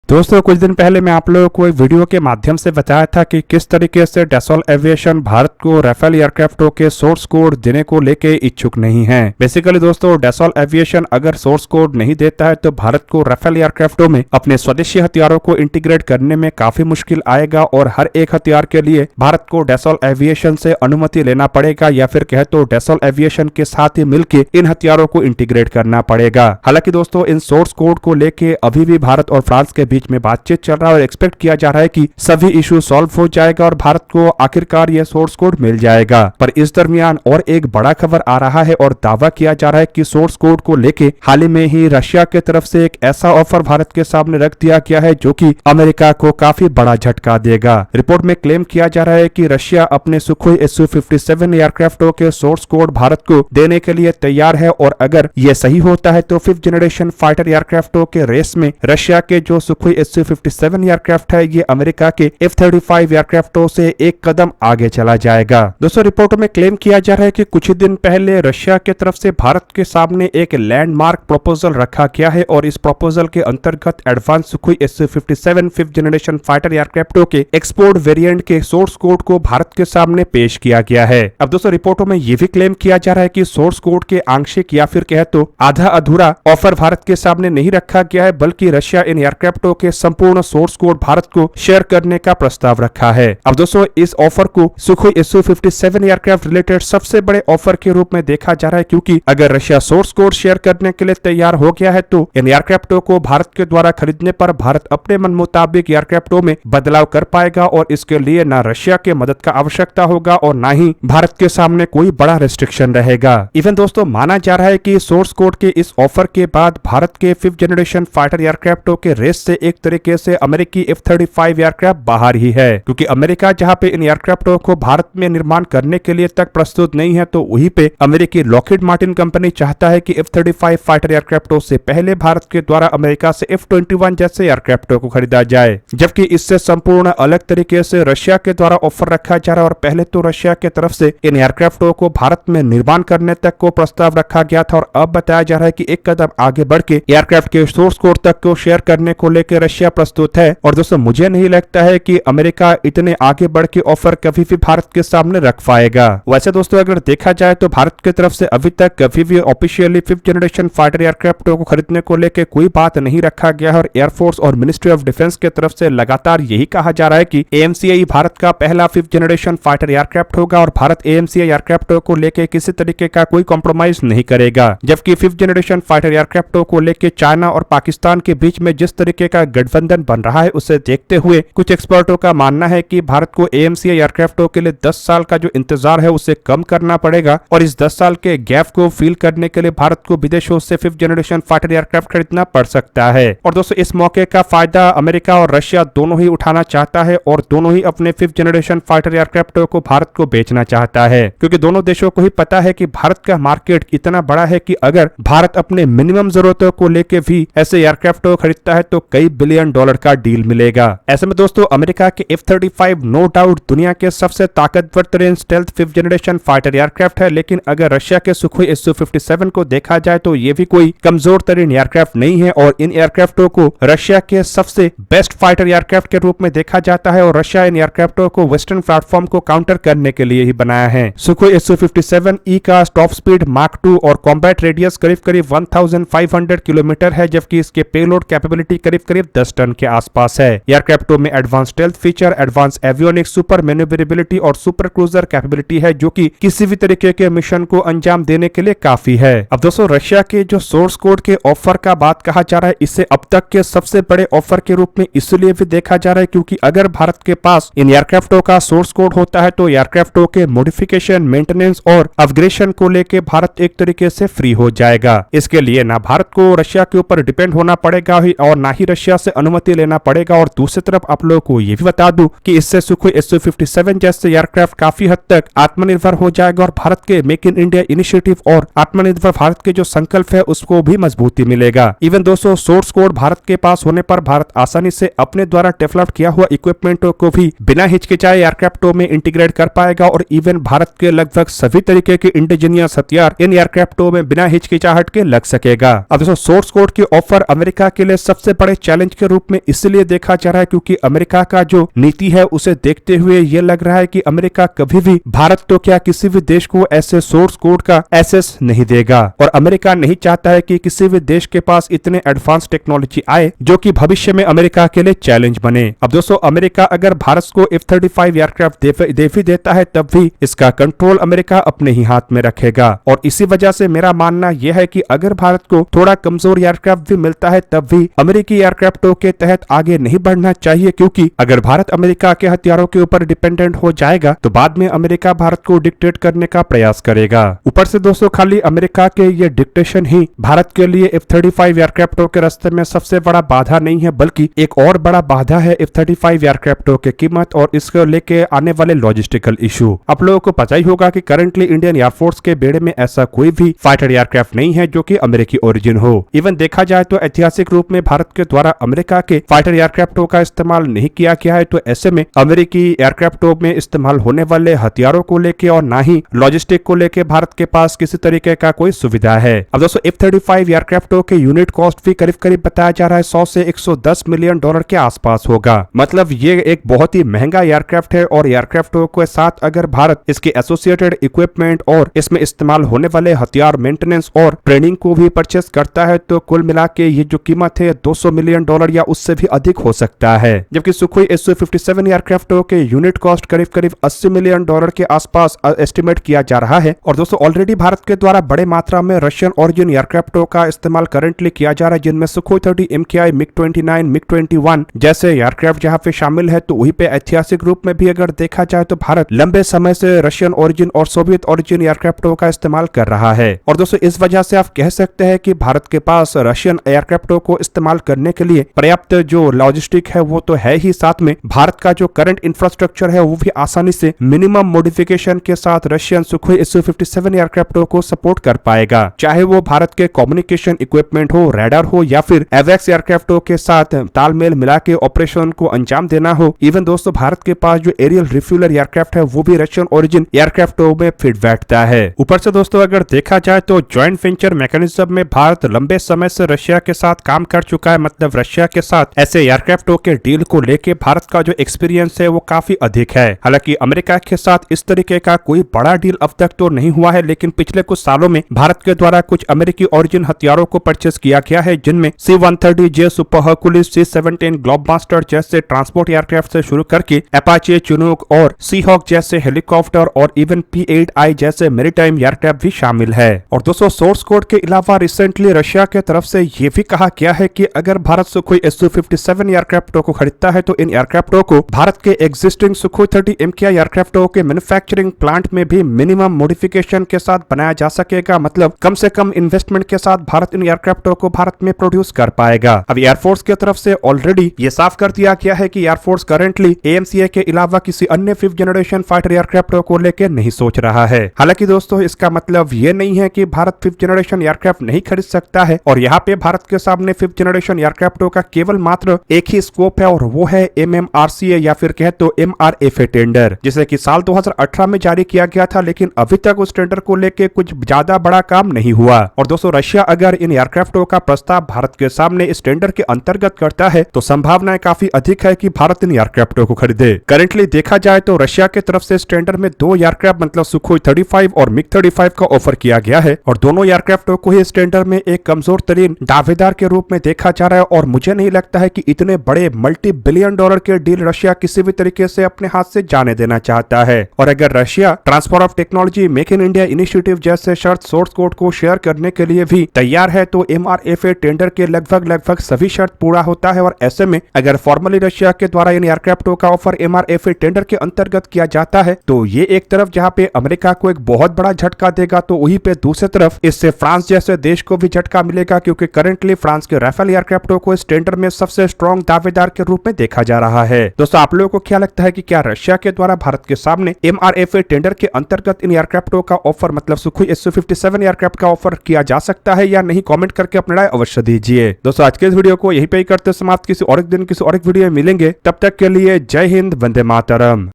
दोस्तों कुछ दिन पहले मैं आप लोगों को एक वीडियो के माध्यम से बताया था कि किस तरीके से डैसॉल्ट एविएशन भारत को राफेल एयरक्राफ्टों के सोर्स कोड देने को लेके इच्छुक नहीं है। बेसिकली दोस्तों डैसॉल्ट एविएशन अगर सोर्स कोड नहीं देता है तो भारत को राफेल एयरक्राफ्टों में अपने स्वदेशी हथियारों को इंटीग्रेट करने में काफी मुश्किल आएगा और हर एक हथियार के लिए भारत को डैसॉल्ट एविएशन से अनुमति लेना पड़ेगा या फिर कहे तो डैसॉल्ट एविएशन के साथ ही मिलकर इन हथियारों को इंटीग्रेट करना पड़ेगा। हालांकि दोस्तों इन सोर्स कोड को लेके अभी भी भारत और फ्रांस के बीच में बातचीत चल रहा है और एक्सपेक्ट किया जा रहा है कि सभी इशू सॉल्व हो जाएगा और भारत को आखिरकार यह सोर्स कोड मिल जाएगा। पर इस दरमियान और एक बड़ा खबर आ रहा है और दावा किया जा रहा है कि सोर्स कोड को लेके हाल ही में ही रशिया की तरफ से एक ऐसा ऑफर भारत के सामने रख दिया गया है जो कि अमेरिका को काफी बड़ा झटका देगा। रिपोर्ट में क्लेम किया जा रहा है कि रशिया अपने सुखोई Su-57 एयरक्राफ्टों के सोर्स कोड भारत को देने के लिए तैयार है और अगर यह सही होता है तो 5th जनरेशन फाइटर एयरक्राफ्टों के रेस में रशिया के जो सुखोई Su-57 एयरक्राफ्ट है ये अमेरिका के F-35 एयरक्राफ्टों से एक कदम आगे चला जाएगा। दोस्तों रिपोर्ट में क्लेम किया जा रहा है कि कुछ ही दिन पहले रशिया की तरफ से भारत के सामने एक लैंडमार्क प्रपोजल रखा गया है और इस प्रपोजल के अंतर्गत advance Sukhoi Su-57 5th generation fighter एयरक्राफ्टों के एक्सपोर्ट वेरिएंट के सोर्स कोड को भारत के सामने पेश किया गया है। अब दोस्तों रिपोर्टों में यह भी क्लेम किया जा रहा है कि सोर्स कोड के आंशिक या फिर कहे तो आधा अधूरा ऑफर भारत के सामने नहीं रखा गया है बल्कि रशिया इन एयरक्राफ्टों के संपूर्ण सोर्स कोड भारत को शेयर करने का प्रस्ताव रखा है। अब दोस्तों इस ऑफर को सुखोई Su-57 एयरक्राफ्ट रिलेटेड सबसे बड़े ऑफर के रूप में देखा जा रहा है क्योंकि अगर रशिया सोर्स कोड शेयर करने के लिए तैयार हो गया है तो इन एयरक्राफ्टों को भारत के द्वारा खरीदने पर भारत अपने मन मुताबिक एयरक्राफ्टों में बदलाव कर पाएगा और इसके लिए न रशिया के मदद का आवश्यकता होगा और न ही भारत के सामने कोई बड़ा रेस्ट्रिक्शन रहेगा। इवन दोस्तों माना जा रहा है कि सोर्स कोड के इस ऑफर के बाद भारत के 5th जनरेशन फाइटर एयरक्राफ्टों के रेस से एक तरीके से अमेरिकी F-35 एयरक्राफ्ट बाहर ही है क्योंकि अमेरिका जहां पे इन एयरक्राफ्टों को भारत में निर्माण करने के लिए तक प्रस्तुत नहीं है तो वहीं पे अमेरिकी लॉकहीड मार्टिन कंपनी चाहता है कि F-35 फाइटर एयरक्राफ्टों से पहले भारत के द्वारा अमेरिका से F-21 जैसे एयरक्राफ्टों को खरीदा जाए, जबकि इससे संपूर्ण अलग तरीके से रशिया के द्वारा ऑफर रखा जा रहा है। और पहले तो रशिया की तरफ से इन एयरक्राफ्टों को भारत में निर्माण करने तक को प्रस्ताव रखा गया था और अब बताया जा रहा है कि एक कदम आगे बढ़ के एयरक्राफ्ट के सोर्स कोड तक को शेयर करने को लेकर रशिया प्रस्तुत है। और दोस्तों मुझे नहीं लगता है कि अमेरिका इतने आगे बढ़ के ऑफर कभी भी भारत के सामने रख पाएगा। वैसे दोस्तों अगर देखा जाए तो भारत की तरफ से अभी तक कभी भी ऑफिशियली 5th जनरेशन फाइटर एयरक्राफ्टों को खरीदने को लेकर कोई बात नहीं रखा गया है और एयरफोर्स और मिनिस्ट्री ऑफ डिफेंस की तरफ से लगातार यही कहा जा रहा है कि AMCI भारत का पहला 5th जनरेशन फाइटर एयरक्राफ्ट होगा और भारत AMCI एयरक्राफ्टों को लेकर किसी तरीके का कोई कॉम्प्रोमाइज नहीं करेगा। जबकि 5th जनरेशन फाइटर एयरक्राफ्टों को लेकर चाइना और पाकिस्तान के बीच में जिस तरीके का गठबंधन बन रहा है उसे देखते हुए कुछ एक्सपर्टों का मानना है कि भारत को AMCI एयरक्राफ्टों के लिए 10 साल का जो इंतजार है उसे कम करना पड़ेगा और इस 10 साल के गैप को फिल करने के लिए भारत को विदेशों से 5th जनरेशन फाइटर एयरक्राफ्ट खरीदना पड़ सकता है। और दोस्तों इस मौके का फायदा अमेरिका और रशिया दोनों ही उठाना चाहता है और दोनों ही अपने 5th जनरेशन फाइटर एयरक्राफ्टों को भारत को बेचना चाहता है क्योंकि दोनों देशों को ही पता है कि भारत का मार्केट इतना बड़ा है कि अगर भारत अपने मिनिमम जरूरतों को लेकर भी ऐसे एयरक्राफ्ट खरीदता है तो कई बिलियन डॉलर का डील मिलेगा। ऐसे में दोस्तों अमेरिका के F-35 नो डाउट दुनिया के सबसे ताकतवर तरीन stealth 5th generation fighter aircraft है, लेकिन अगर रशिया के सुखोई Su-57 को देखा जाए तो ये भी कोई कमजोर तरीन एयरक्राफ्ट नहीं है और इन एयरक्राफ्टों को रशिया के सबसे बेस्ट फाइटर एयरक्राफ्ट के रूप में देखा जाता है और रशिया इन एयरक्राफ्टों को वेस्टर्न प्लेटफॉर्म को काउंटर करने के लिए ही बनाया है। सुखोई Su-57E का टॉप स्पीड मार्क 2 और कॉम्बैट रेडियस करीब 1500 किलोमीटर है, जबकि इसके पेलोड कैपेबिलिटी करीब 10 टन के आसपास है। एयरक्राफ्टों में advance stealth feature, advance avionics, super manoeuvrability और सुपर क्रूजर कैपेबिलिटी है जो कि किसी भी तरीके के मिशन को अंजाम देने के लिए काफी है। अब दोस्तों रशिया के जो सोर्स कोड के ऑफर का बात कहा जा रहा है इसे अब तक के सबसे बड़े ऑफर के रूप में इसलिए भी देखा जा रहा है क्योंकि अगर भारत के पास इन एयरक्राफ्टों का सोर्स कोड होता है तो एयरक्राफ्टों के मॉडिफिकेशन, मेंटेनेंस और अपग्रेडेशन को लेकर भारत एक तरीके से फ्री हो जाएगा। इसके लिए ना भारत को रशिया के ऊपर डिपेंड होना पड़ेगा और ना ही रशिया से अनुमति लेना पड़ेगा। और दूसरी तरफ आप लोगों को ये भी बता दूं कि इससे सुखोई Su-57 जैसे एयरक्राफ्ट काफी हद तक आत्मनिर्भर हो जाएगा और भारत के मेक इन इंडिया इनिशिएटिव और आत्मनिर्भर भारत के जो संकल्प है उसको भी मजबूती मिलेगा। इवन दोस्तों सोर्स कोड भारत के पास होने पर भारत आसानी से अपने द्वारा डेवलप किया हुआ इक्विपमेंटों को भी बिना हिचकिचाए एयरक्राफ्टों में इंटीग्रेट कर पाएगा और इवन भारत के लगभग सभी तरीके के इंडिजीनियस हथियार इन एयरक्राफ्टों में बिना हिचकिचाहट के लग सकेगा। अब दोस्तों सोर्स कोड की ऑफर अमेरिका के लिए सबसे बड़े चैलेंज चैलेंज के रूप में इसलिए देखा जा रहा है क्योंकि अमेरिका का जो नीति है उसे देखते हुए ये लग रहा है कि अमेरिका कभी भी भारत तो क्या किसी भी देश को ऐसे सोर्स कोड का एक्सेस नहीं देगा और अमेरिका नहीं चाहता है कि किसी भी देश के पास इतने एडवांस टेक्नोलॉजी आए जो कि भविष्य में अमेरिका के लिए चैलेंज बने। अब दोस्तों अमेरिका अगर भारत को F-35 एयरक्राफ्ट दे भी देता है तब भी इसका कंट्रोल अमेरिका अपने ही हाथ में रखेगा और इसी वजह से मेरा मानना यह है कि अगर भारत को थोड़ा कमजोर एयरक्राफ्ट भी मिलता है तब भी अमेरिकी एयरक्राफ्टों के तहत आगे नहीं बढ़ना चाहिए क्योंकि अगर भारत अमेरिका के हथियारों के ऊपर डिपेंडेंट हो जाएगा तो बाद में अमेरिका भारत को डिक्टेट करने का प्रयास करेगा। ऊपर से दोस्तों खाली अमेरिका के ये डिक्टेशन ही भारत के लिए F-35 एयरक्राफ्टों के रास्ते में सबसे बड़ा बाधा नहीं है बल्कि एक और बड़ा बाधा है F-35 एयरक्राफ्टों की कीमत और इसको लेके आने वाले लॉजिस्टिकल इशू। आप लोगों को पता ही होगा कि करंटली इंडियन एयरफोर्स के बेड़े में ऐसा कोई भी फाइटर एयरक्राफ्ट नहीं है जो कि अमेरिकी ओरिजिन हो। इवन देखा जाए तो ऐतिहासिक रूप में भारत के द्वारा अमेरिका के फाइटर एयरक्राफ्टों का इस्तेमाल नहीं किया गया है, तो ऐसे में अमेरिकी एयरक्राफ्टों में इस्तेमाल होने वाले हथियारों को लेके और ना ही लॉजिस्टिक को लेके भारत के पास किसी तरीके का कोई सुविधा है। अब दोस्तों F-35 एयरक्राफ्टों के यूनिट कॉस्ट भी करीब करीब बताया जा रहा है 100 से 110 मिलियन डॉलर के आसपास होगा। मतलब ये एक बहुत ही महंगा एयरक्राफ्ट है और एयरक्राफ्टों के साथ अगर भारत इसके एसोसिएटेड इक्विपमेंट और इसमें इस्तेमाल होने वाले हथियार मेंटेनेंस और ट्रेनिंग को भी परचेस करता है तो कुल मिला के ये जो कीमत है 200 मिलियन डॉलर या उससे भी अधिक हो सकता है। जबकि सुखोई Su-57 एयरक्राफ्टों के यूनिट कॉस्ट करीब करीब 80 मिलियन डॉलर के आसपास एस्टिमेट किया जा रहा है। और दोस्तों ऑलरेडी भारत के द्वारा बड़े मात्रा में रशियन ओरिजिन एयरक्राफ्टों का इस्तेमाल करंटली किया जा रहा है जिनमें सुखोई 30 MKI, MiG-29, MiG-21 जैसे एयरक्राफ्ट जहां पे शामिल है। तो वहीं पे ऐतिहासिक रूप में भी अगर देखा जाए तो भारत लंबे समय से रशियन ओरिजिन और सोवियत ओरिजिन एयरक्राफ्टों का इस्तेमाल कर रहा है। और दोस्तों इस वजह से आप कह सकते हैं कि भारत के पास रशियन एयरक्राफ्टों को इस्तेमाल करने के लिए पर्याप्त जो लॉजिस्टिक है वो तो है ही, साथ में भारत का जो करंट इंफ्रास्ट्रक्चर है वो भी आसानी से मिनिमम मॉडिफिकेशन के साथ रशियन सुखोई Su-57 एयरक्राफ्टों को सपोर्ट कर पाएगा, चाहे वो भारत के कम्युनिकेशन इक्विपमेंट हो, रडार हो या फिर एवेक्स एयरक्राफ्टों के साथ तालमेल मिला के ऑपरेशन को अंजाम देना हो। इवन दोस्तों भारत के पास जो एरियल रिफ्यूलर एयरक्राफ्ट है वो भी रशियन ओरिजिन एयरक्राफ्टों में फिट बैठता है। ऊपर से दोस्तों अगर देखा जाए तो ज्वाइंट वेंचर मैकेनिज्म में भारत लंबे समय से रशिया के साथ काम कर चुका है। मतलब रशिया के साथ ऐसे एयरक्राफ्टों के डील को लेके भारत का जो एक्सपीरियंस है वो काफी अधिक है। हालांकि अमेरिका के साथ इस तरीके का कोई बड़ा डील अब तक तो नहीं हुआ है, लेकिन पिछले कुछ सालों में भारत के द्वारा कुछ अमेरिकी ओरिजिन हथियारों को परचेस किया गया है जिनमें C-130J super Hercules, C-17 Globemaster जैसे ट्रांसपोर्ट एयरक्राफ्ट से शुरू करके अपाचे, चिनूक और सीहॉक जैसे हेलीकॉप्टर और इवन P-8I जैसे मैरीटाइम एयरक्राफ्ट भी शामिल है। और दोस्तों सोर्स कोड के अलावा रिसेंटली रशिया के तरफ से ये भी कहा गया है कि अगर भारत सुखोई Su-57 एयरक्राफ्टों को खरीदता है तो इन एयरक्राफ्टों को भारत के एग्जिस्टिंग सुखोई 30 MKI एयरक्राफ्टों के मैन्युफैक्चरिंग प्लांट में भी मिनिमम मॉडिफिकेशन के साथ बनाया जा सकेगा। मतलब कम से कम इन्वेस्टमेंट के साथ भारत इन एयरक्राफ्टों को भारत में प्रोड्यूस कर पाएगा। अब एयरफोर्स की तरफ से ऑलरेडी ये साफ कर दिया गया है कि एयरफोर्स करंटली AMCA के अलावा किसी अन्य 5th जनरेशन फाइटर एयरक्राफ्टों को लेकर नहीं सोच रहा है। हालांकि दोस्तों इसका मतलब ये नहीं है कि भारत 5th जनरेशन एयरक्राफ्ट नहीं खरीद सकता है और यहाँ पे भारत के सामने 5th जनरेशन एयरक्राफ्टों का केवल मात्र एक ही स्कोप है और वो है MMRCA या फिर कहे तो MRFA टेंडर, जिसे कि साल 2018 में जारी किया गया था, लेकिन अभी तक उस टेंडर को लेके कुछ ज्यादा बड़ा काम नहीं हुआ। और दोस्तों रशिया अगर इन एयरक्राफ्टों का प्रस्ताव भारत के सामने इस टेंडर के अंतर्गत करता है तो संभावनाएं काफी अधिक है कि भारत इन एयरक्राफ्टों को खरीदे। करंटली देखा जाए तो रशिया की तरफ से इस टेंडर में 2 एयरक्राफ्ट मतलब सुखोई 35 और MiG-35 का ऑफर किया गया है और दोनों एयरक्राफ्टों को ही इस टेंडर में एक कमजोर तरीन दावेदार के रूप में देखा जा रहा है। और मुझे नहीं लगता है कि इतने बड़े मल्टी बिलियन डॉलर के डील रशिया किसी भी तरीके से अपने हाथ से जाने देना चाहता है। और अगर Russia transfer of technology, make in India initiative जैसे शर्त सोर्स कोड को शेयर करने के लिए भी तैयार है तो MRFA टेंडर के लगभग सभी शर्त पूरा होता है। और ऐसे में अगर फॉर्मली रशिया के द्वारा इन एयरक्राफ्टों का ऑफर MRFA टेंडर के अंतर्गत किया जाता है तो ये एक तरफ जहां पे अमेरिका को एक बहुत बड़ा झटका देगा तो वहीं पे दूसरी तरफ इससे फ्रांस जैसे देश को भी झटका मिलेगा, क्योंकि करंटली फ्रांस के राफेल एयरक्राफ्टों को इस टेंडर में सबसे स्ट्रॉन्ग दावेदार के रूप में देखा जा रहा है। दोस्तों आप लोगों को क्या लगता है कि क्या रशिया के द्वारा भारत के सामने MRFA टेंडर के अंतर्गत इन एयरक्राफ्टों का ऑफर मतलब सुखोई Su-57 एयरक्राफ्ट का ऑफर किया जा सकता है या नहीं? कमेंट करके अपना राय अवश्य दीजिए। दोस्तों आज के इस वीडियो को यहीं पे ही करते समाप्त। किसी और एक दिन किसी और एक वीडियो में मिलेंगे, तब तक के लिए जय हिंद, वंदे मातरम।